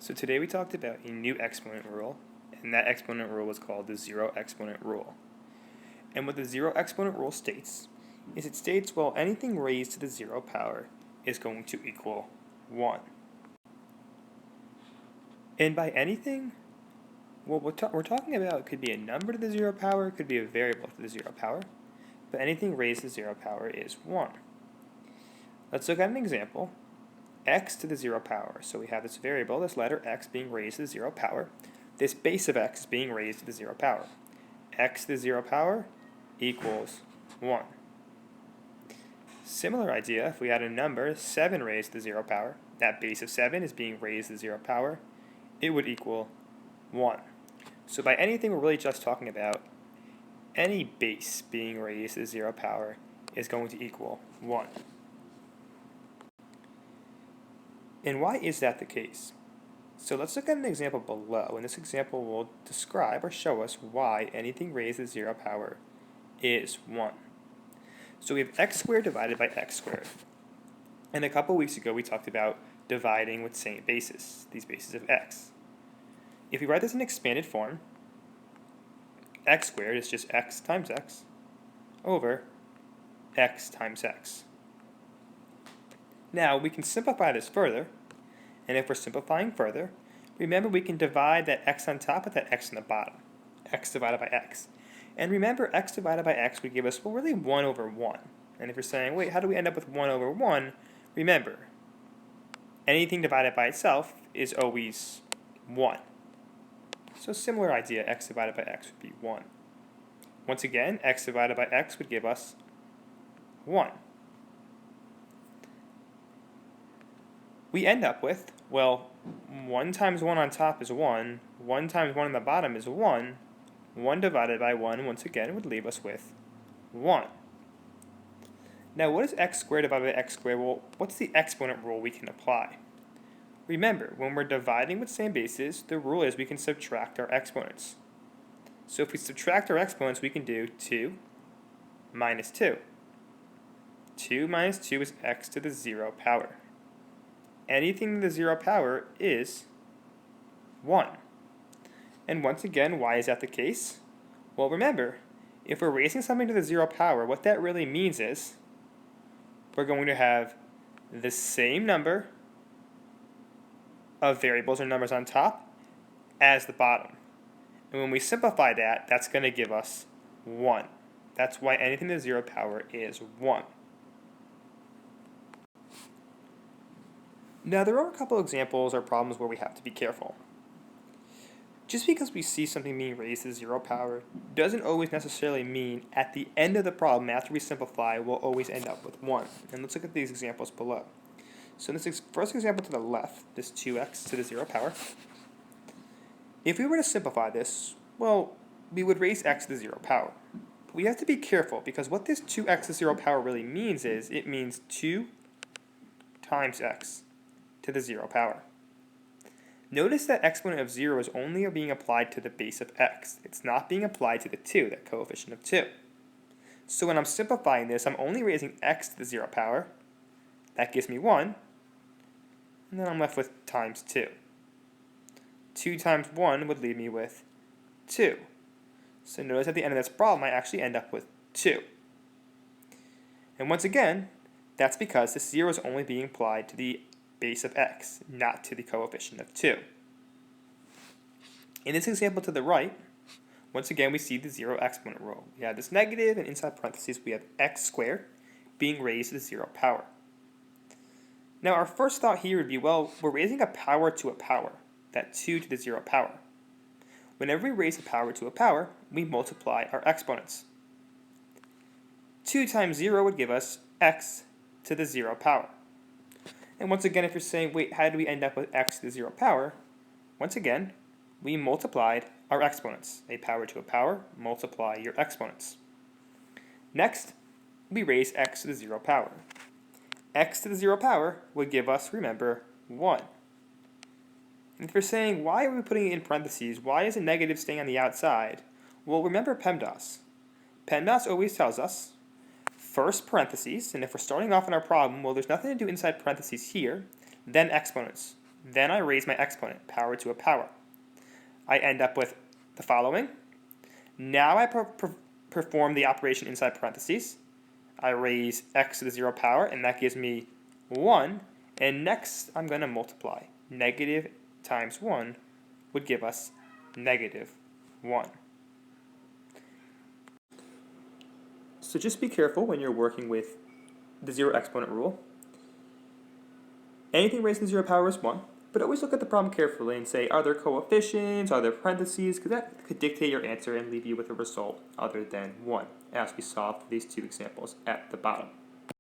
So today we talked about a new exponent rule, and that exponent rule was called the zero exponent rule. And what the zero exponent rule states is it states, well, anything raised to the zero power is going to equal 1. And by anything, what we're talking about could be a number to the zero power, it could be a variable to the zero power, but anything raised to the zero power is 1. Let's look at an example. X to the zero power. So we have this variable, this letter x being raised to the zero power. This base of x is being raised to the zero power. X to the zero power equals 1. Similar idea, if we had a number 7 raised to the zero power, that base of 7 is being raised to the zero power, it would equal 1. So by anything, we're really just talking about any base being raised to the zero power is going to equal 1. And why is that the case? So let's look at an example below, and this example will describe or show us why anything raised to the zero power is 1. So we have x squared divided by x squared. And a couple weeks ago we talked about dividing with same bases, these bases of x. If we write this in expanded form, x squared is just x times x over x times x. Now we can simplify this further, and if we're simplifying further, remember we can divide that x on top with that x on the bottom, x divided by x. And remember, x divided by x would give us, well, really 1 over 1. And if you're saying, wait, how do we end up with 1 over 1? Remember, anything divided by itself is always 1. So similar idea, x divided by x would be 1. Once again, x divided by x would give us 1. We end up with, well, 1 times 1 on top is 1, 1 times 1 on the bottom is 1, 1 divided by 1, once again, would leave us with 1. Now, what is x squared divided by x squared? Well, what's the exponent rule we can apply? Remember, when we're dividing with same bases, the rule is we can subtract our exponents. So if we subtract our exponents, we can do 2 minus 2. 2 minus 2 is x to the 0 power. Anything to the 0 power is 1. And once again, why is that the case? Well, remember, if we're raising something to the 0 power, what that really means is we're going to have the same number of variables or numbers on top as the bottom. And when we simplify that, that's going to give us 1. That's why anything to the 0 power is 1. Now, there are a couple examples or problems where we have to be careful. Just because we see something being raised to the 0 power doesn't always necessarily mean at the end of the problem, after we simplify, we'll always end up with 1. And let's look at these examples below. So in this first example to the left, this 2x to the 0 power, if we were to simplify this, well, we would raise x to the 0 power. But we have to be careful because what this 2x to the 0 power really means is it means 2 times x to the 0 power. Notice that exponent of 0 is only being applied to the base of x. It's not being applied to the 2, that coefficient of 2. So when I'm simplifying this, I'm only raising x to the 0 power. That gives me 1. And then I'm left with times 2. 2 times 1 would leave me with 2. So notice at the end of this problem, I actually end up with 2. And once again, that's because this 0 is only being applied to the base of x, not to the coefficient of 2. In this example to the right, once again we see the zero exponent rule. We have this negative, and inside parentheses we have x squared being raised to the 0 power. Now our first thought here would be, well, we're raising a power to a power, that 2 to the 0 power. Whenever we raise a power to a power, we multiply our exponents. 2 times 0 would give us x to the 0 power. And once again, if you're saying, wait, how did we end up with x to the 0 power? Once again, we multiplied our exponents. A power to a power, multiply your exponents. Next, we raise x to the 0 power. X to the 0 power would give us, remember, 1. And if you're saying, why are we putting it in parentheses? Why is a negative staying on the outside? Well, remember PEMDAS. PEMDAS always tells us first parentheses, and if we're starting off in our problem, well, there's nothing to do inside parentheses here, then exponents. Then I raise my exponent, power to a power. I end up with the following. Now I perform the operation inside parentheses. I raise x to the 0 power, and that gives me 1. And next, I'm going to multiply. Negative times 1 would give us negative 1. So just be careful when you're working with the 0 exponent rule. Anything raised to the 0 power is 1, but always look at the problem carefully and say, are there coefficients, are there parentheses, because that could dictate your answer and leave you with a result other than 1, as we saw for these two examples at the bottom.